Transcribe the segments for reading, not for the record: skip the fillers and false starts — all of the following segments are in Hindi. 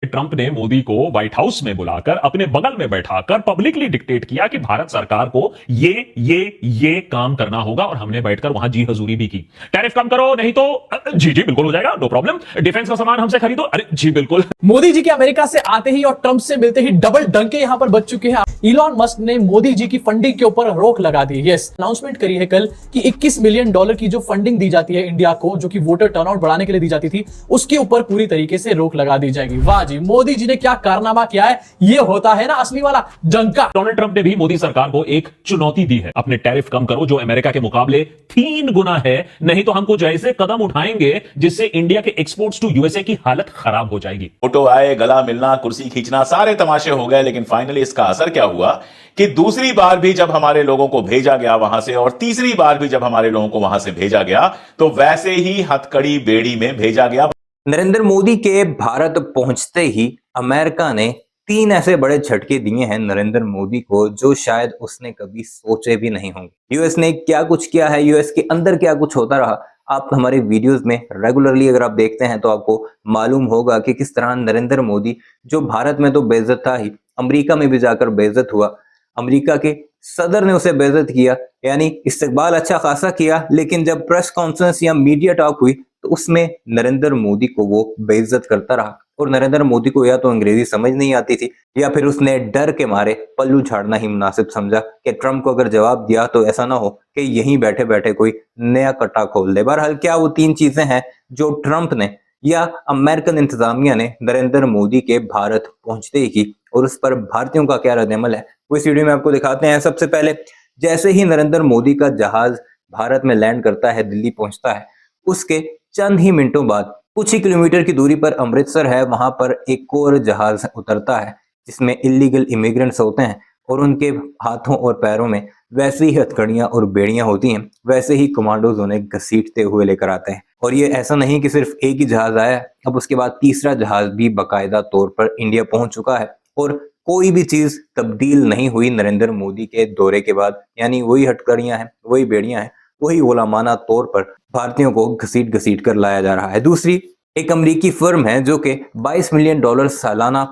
ट्रंप ने मोदी को व्हाइट हाउस में बुलाकर अपने बगल में बैठाकर पब्लिकली डिक्टेट किया कि भारत सरकार को ये काम करना होगा और हमने बैठकर वहां जी हजूरी भी की। टैरिफ कम करो नहीं तो जी बिल्कुल हो जाएगा, नो प्रॉब्लम। डिफेंस का सामान हमसे खरीदो, अरे जी बिल्कुल। मोदी जी के अमेरिका से आते ही और ट्रंप से मिलते ही डबल डंके यहां पर बज चुके हैं। इलॉन मस्क ने मोदी जी की फंडिंग के ऊपर रोक लगा दी। यस, अनाउंसमेंट करी है कल कि 21 मिलियन डॉलर की जो फंडिंग दी जाती है इंडिया को, जो कि वोटर टर्नआउट बढ़ाने के लिए दी जाती थी, उसके ऊपर पूरी तरीके से रोक लगा दी जाएगी। वाह जी, मोदी जी ने क्या कारनामा किया है। ये होता है ना असली वाला डंका। डोनाल्ड ट्रंप ने भी मोदी सरकार को एक चुनौती दी है, अपने टैरिफ कम करो जो अमेरिका के मुकाबले 3 गुना है, नहीं तो हम कुछ ऐसे कदम उठाएंगे जिससे इंडिया के एक्सपोर्ट्स टू यूएसए की हालत खराब हो जाएगी। फोटो आए, गला मिलना, कुर्सी खींचना, सारे तमाशे हो गए, लेकिन फाइनली इसका असर क्या हुआ कि दूसरी बार भी जब हमारे लोगों को भेजा गया वहां से और तीसरी बार भी जब हमारे लोगों को वहां से भेजा गया तो वैसे ही हथकड़ी बेड़ी में भेजा गया। नरेंद्र मोदी के भारत पहुंचते ही अमेरिका ने 3 ऐसे बड़े झटके दिए हैं नरेंद्र मोदी को जो शायद उसने कभी सोचे भी नहीं होंगे। यूएस ने क्या कुछ किया है, यूएस के अंदर क्या कुछ होता रहा, आप हमारे वीडियोस में रेगुलरली अगर आप देखते हैं तो आपको मालूम होगा कि किस तरह नरेंद्र मोदी जो भारत में तो बेइज्जत था ही, अमेरिका में भी जाकर बेइज्जत हुआ। अमेरिका के सदर ने उसे बेइज्जत किया, यानी इस्तकबाल अच्छा खासा किया, लेकिन जब प्रेस कॉन्फ्रेंस या मीडिया टॉक हुई तो उसमें नरेंद्र मोदी को वो बेइज्जत करता रहा। और नरेंद्र मोदी को या तो अंग्रेजी समझ नहीं आती थी या फिर उसने डर के मारे पल्लू झाड़ना ही मुनासिब समझा कि ट्रंप को अगर जवाब दिया तो ऐसा ना हो कि यहीं बैठे बैठे कोई नया कट्टा खोल दे। बहरहाल क्या वो 3 चीजें हैं जो ट्रंप ने या अमेरिकन इंतजामिया ने नरेंद्र मोदी के भारत पहुंचते ही की, और उस पर भारतीयों का क्या रद्द-ए-अमल है वो इस वीडियो में आपको दिखाते हैं। सबसे पहले, जैसे ही नरेंद्र मोदी का जहाज भारत में लैंड करता है, दिल्ली पहुंचता है, उसके चंद ही मिनटों बाद कुछ ही किलोमीटर की दूरी पर अमृतसर है, वहां पर एक और जहाज उतरता है जिसमें इलीगल इमिग्रेंट्स होते हैं और उनके हाथों और पैरों में वैसी ही हथकड़ियां और बेड़ियां होती हैं, वैसे ही कमांडोज उन्हें घसीटते हुए लेकर आते हैं। और ये ऐसा नहीं कि सिर्फ एक ही जहाज आया, अब उसके बाद तीसरा जहाज भी बाकायदा तौर पर इंडिया पहुंच चुका है और कोई भी चीज तब्दील नहीं हुई नरेंद्र मोदी के दौरे के बाद, यानी वही हथकड़ियां हैं, वही बेड़ियां हैं, वही गुलामाना तौर पर भारतीयों को घसीट घसीट कर लाया जा रहा है। दूसरी, एक अमेरिकी फर्म है जो कि 22 मिलियन डॉलर सालाना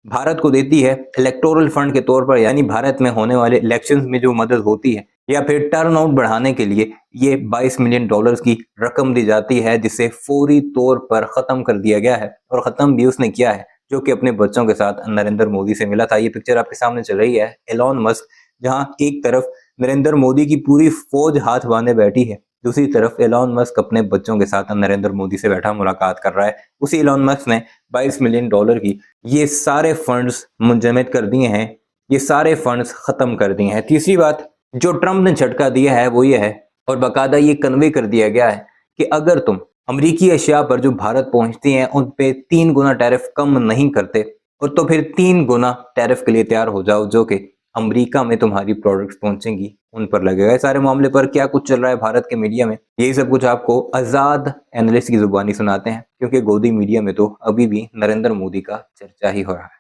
भारत को देती है इलेक्टोरल फंड के तौर पर, यानी भारत में होने वाले इलेक्शंस में जो मदद होती है या फिर टर्नआउट बढ़ाने के लिए ये 22 मिलियन डॉलर्स की रकम दी जाती है, जिसे फौरी तौर पर खत्म कर दिया गया है। और खत्म भी उसने किया है जो कि अपने बच्चों के साथ नरेंद्र मोदी से मिला था। ये पिक्चर आपके सामने चल रही है, एलॉन मस्क, जहां एक तरफ नरेंद्र मोदी की पूरी फौज हाथ बांधे बैठी है, दूसरी तरफ एलॉन मस्क अपने बच्चों के साथ नरेंद्र मोदी से बैठा मुलाकात कर रहा है। उसी एलॉन मस्क ने 22 मिलियन डॉलर की ये सारे फंड्स मुंजमद कर दिए हैं, ये सारे फंड्स खत्म कर दिए हैं। तीसरी बात जो ट्रंप ने झटका दिया है वो ये है, और बाकायदा ये कन्वे कर दिया गया है कि अगर तुम अमरीकी अशिया पर जो भारत पहुंचती हैं उन पे 3 गुना टैरिफ कम नहीं करते, और तो फिर 3 गुना टैरिफ के लिए तैयार हो जाओ जो कि अमेरिका में तुम्हारी प्रोडक्ट्स पहुंचेंगी उन पर लगेगा। इस सारे मामले पर क्या कुछ चल रहा है भारत के मीडिया में, यही सब कुछ आपको आजाद एनालिस्ट की जुबानी सुनाते हैं, क्योंकि गोदी मीडिया में तो अभी भी नरेंद्र मोदी का चर्चा ही हो रहा है।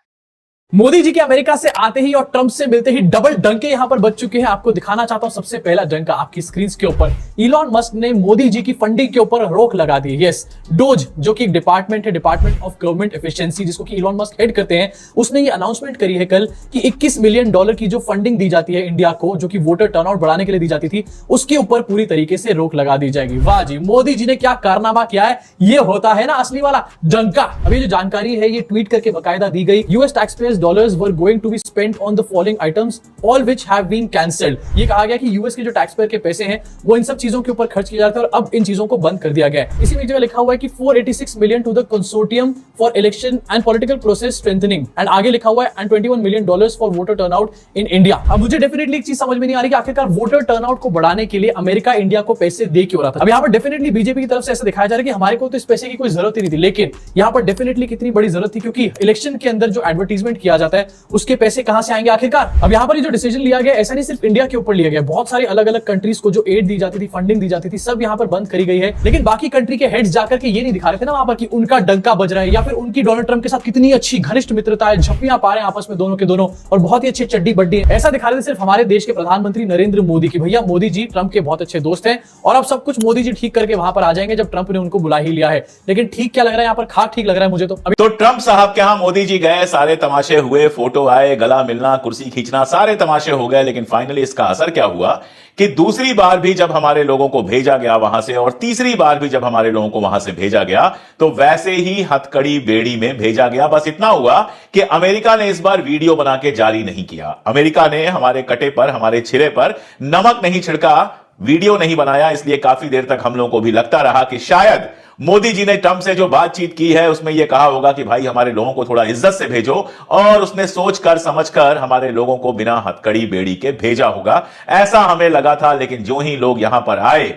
मोदी जी के अमेरिका से आते ही और ट्रंप से मिलते ही डबल डंके यहां पर बज चुके हैं। आपको दिखाना चाहता हूं सबसे पहला डंका आपकी स्क्रीन के ऊपर। इलॉन मस्क ने मोदी जी की फंडिंग के ऊपर रोक लगा दी। यस, डोज जो कि एक डिपार्टमेंट है, डिपार्टमेंट ऑफ गवर्नमेंट एफिशिएंसी, जिसको कि इलॉन मस्क हेड करते हैं, उसने ये अनाउंसमेंट करी है कल कि 21 मिलियन डॉलर की जो फंडिंग दी जाती है इंडिया को, जो कि वोटर टर्नआउट बढ़ाने के लिए दी जाती थी, उसके ऊपर पूरी तरीके से रोक लगा दी जाएगी। वाह जी, मोदी जी ने क्या कारनामा किया है। ये होता है ना असली वाला डंका। अभी जो जानकारी है ये ट्वीट करके बाकायदा दी गई। US taxpayers dollars were going to be spent on the following items, all which have been cancelled। ये कहा गया कि यूएस के जो टैक्स पेयर के पैसे हैं वो इन सब चीजों के ऊपर खर्च किए जाते हैं और अब इन चीजों को बंद कर दिया गया है। इसी में जगह लिखा हुआ है कि 486 million to the consortium for election and political process strengthening, and आगे लिखा हुआ है and 21 million dollars for voter turnout in India. अब मुझे डेफिनेटली एक चीज समझ में नहीं आ रही कि आखिरकार वोटर टर्नआउट को बढ़ाने के लिए अमेरिका इंडिया को पैसे दे क्यों रहा था। अब यहाँ पर डेफिनेटली बीजेपी की तरफ से ऐसा दिखाया जा रहा है कि हमारे को तो इस पैसे की कोई जरूरत ही नहीं थी, लेकिन यहाँ पर डेफिनेटली कितनी बड़ी जरूरत थी, क्योंकि इलेक्शन के अंदर जो एडवर्टीजमेंट किया जाता है उसके पैसे कहां से आएंगे आखिरकार। अब यहाँ पर ये जो डिसीजन लिया गया ऐसा नहीं सिर्फ इंडिया के ऊपर लिया गया, बहुत सारी अलग अलग कंट्रीज को जो एड दी जाती थी, फंडिंग दी जाती थी, सब यहाँ पर बंद करी गई है। लेकिन बाकी कंट्री के हेड्स जाकर के ये नहीं दिखा रहे थे ना वहां पर कि उनका डंका बज रहा है या फिर उनकी डोनाल्ड ट्रंप के साथ कितनी अच्छी घनिष्ठ मित्रता है, झप्पियां पा रहे हैं आपस में दोनों के दोनों और बहुत ही अच्छी चड्डी बड्डी है। ऐसा दिखा रहे थे सिर्फ हमारे देश के प्रधानमंत्री नरेंद्र मोदी की भैया मोदी जी ट्रंप के बहुत अच्छे दोस्त हैं और अब सब कुछ मोदी जी ठीक करके वहां पर आ जाएंगे जब ट्रंप ने उनको बुला ही लिया है। लेकिन ठीक क्या लग रहा है यहाँ पर, खाक ठीक लग रहा है मुझे तो ट्रंप साहब के यहां मोदी जी गए, सारे तमाशे हुए, फोटो आए, गला मिलना, कुर्सी खींचना, सारे तमाशे हो गए, लेकिन फाइनली इसका असर क्या हुआ कि दूसरी बार भी जब हमारे लोगों को भेजा गया वहां से और तीसरी बार भी जब हमारे लोगों को वहां से भेजा गया तो वैसे ही हथकड़ी बेड़ी में भेजा गया। बस इतना हुआ कि अमेरिका ने इस बार वीडियो बना के जारी नहीं किया, अमेरिका ने हमारे कटे पर, हमारे छिरे पर नमक नहीं छिड़का, वीडियो नहीं बनाया। इसलिए काफी देर तक हम लोगों को भी लगता रहा कि शायद मोदी जी ने ट्रंप से जो बातचीत की है उसमें यह कहा होगा कि भाई हमारे लोगों को थोड़ा इज्जत से भेजो, और उसने सोचकर समझकर हमारे लोगों को बिना हथकड़ी बेड़ी के भेजा होगा, ऐसा हमें लगा था। लेकिन जो ही लोग यहां पर आए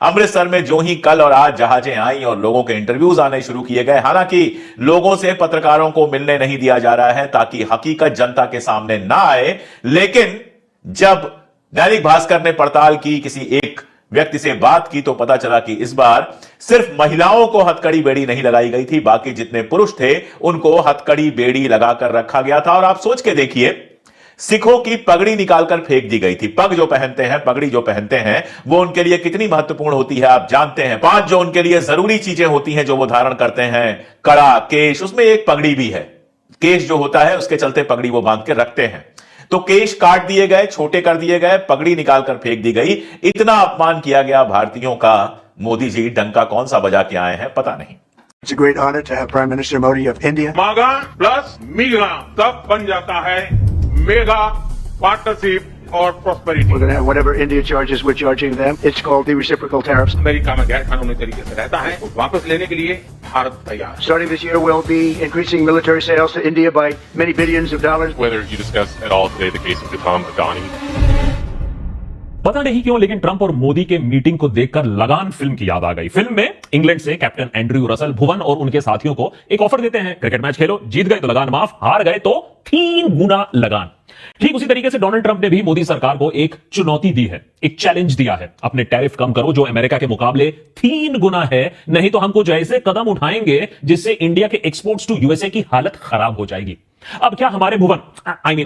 अमृतसर में, जो ही कल और आज जहाजें आई और लोगों के इंटरव्यूज आने शुरू किए गए, हालांकि लोगों से, पत्रकारों को मिलने नहीं दिया जा रहा है ताकि हकीकत जनता के सामने ना आए, लेकिन जब दैनिक भास्कर ने पड़ताल की, किसी एक व्यक्ति से बात की, तो पता चला कि इस बार सिर्फ महिलाओं को हथकड़ी बेड़ी नहीं लगाई गई थी, बाकी जितने पुरुष थे उनको हथकड़ी बेड़ी लगाकर रखा गया था। और आप सोच के देखिए, सिखों की पगड़ी निकालकर फेंक दी गई थी। पग जो पहनते हैं, पगड़ी जो पहनते हैं, वो उनके लिए कितनी महत्वपूर्ण होती है आप जानते हैं। 5 जो उनके लिए जरूरी चीजें होती हैं जो वो धारण करते हैं, कड़ा, केश, उसमें एक पगड़ी भी है। केश जो होता है उसके चलते पगड़ी वो बांध के रखते हैं। तो केश काट दिए गए, छोटे कर दिए गए, पगड़ी निकालकर फेंक दी गई। इतना अपमान किया गया भारतीयों का। मोदी जी डंका कौन सा बजा के आए हैं पता नहीं। It's a great honor to have Prime Minister Modi of India. मागा प्लस मीगा तब बन जाता है मेगा पार्टनरशिप और prosperity. We're going to have whatever India charges, we're charging them. It's called the reciprocal tariffs. America में गैर कानूनी तरीके से रहता है, वापस लेने के लिए भारत तैयार। Starting this year, we'll be increasing military sales to India by many billions of dollars. Whether you discuss at all today the case of Gautam Adani. पता नहीं क्यों लेकिन ट्रंप और मोदी के मीटिंग को देखकर लगान फिल्म की याद आ गई। फिल्म में इंग्लैंड से कैप्टन एंड्रयू रसल भुवन और उनके साथियों को एक ऑफर देते हैं, क्रिकेट मैच खेलो, जीत गए तो लगान माफ, हार गए तो 3 गुना लगान। ठीक उसी तरीके से डोनाल्ड ट्रंप ने भी मोदी सरकार को एक चुनौती दी है, एक चैलेंज दिया है, अपने टैरिफ कम करो जो अमेरिका के मुकाबले 3 गुना है, नहीं तो हम कुछ ऐसे कदम उठाएंगे जिससे इंडिया के एक्सपोर्ट्स टू यूएसए की हालत खराब हो जाएगी। अब क्या हमारे भुवन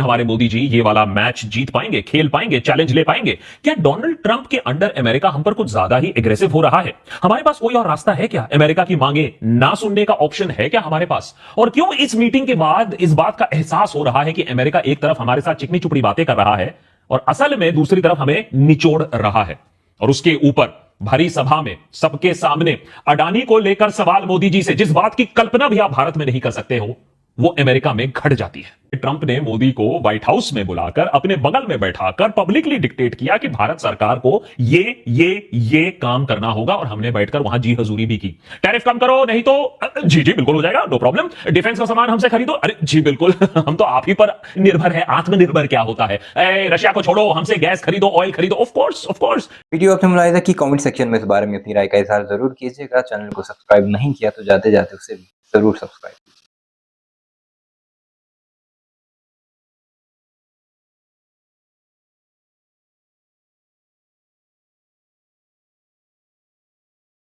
हमारे मोदी जी ये वाला मैच जीत पाएंगे, खेल पाएंगे, चैलेंज ले पाएंगे? क्या डोनाल्ड ट्रंप के अंडर अमेरिका हम पर कुछ ज्यादा ही एग्रेसिव हो रहा है? हमारे पास कोई और रास्ता है क्या? अमेरिका की मांगे ना सुनने का ऑप्शन है क्या हमारे पास? और क्यों इस मीटिंग के बाद इस बात का एहसास हो रहा है कि अमेरिका एक तरफ हमारे साथ चिकनी चुपड़ी बातें कर रहा है और असल में दूसरी तरफ हमें निचोड़ रहा है? और उसके ऊपर भरी सभा में सबके सामने अडानी को लेकर सवाल मोदी जी से, जिस बात की कल्पना भी आप भारत में नहीं कर सकते हो, वो अमेरिका में घट जाती है। ट्रंप ने मोदी को व्हाइट हाउस में बुलाकर अपने बगल में बैठाकर पब्लिकली डिक्टेट किया कि भारत सरकार को ये काम करना होगा और हमने बैठकर वहां जी हजूरी भी की। टैरिफ कम करो नहीं तो जी बिल्कुल हो जाएगा, नो प्रॉब्लम। डिफेंस का सामान हमसे खरीदो, अरे जी बिल्कुल, हम तो आप ही पर निर्भर है। आत्मनिर्भर क्या होता है? रशिया को छोड़ो, हमसे गैस खरीदो, ऑयल खरीदो, ऑफ कोर्स। वीडियो आपने मुलाहिजा की, कमेंट सेक्शन में इस बारे में अपनी राय का इजहार जरूर कीजिएगा। चैनल को सब्सक्राइब नहीं किया तो जाते जाते उसे जरूर सब्सक्राइब कीजिए।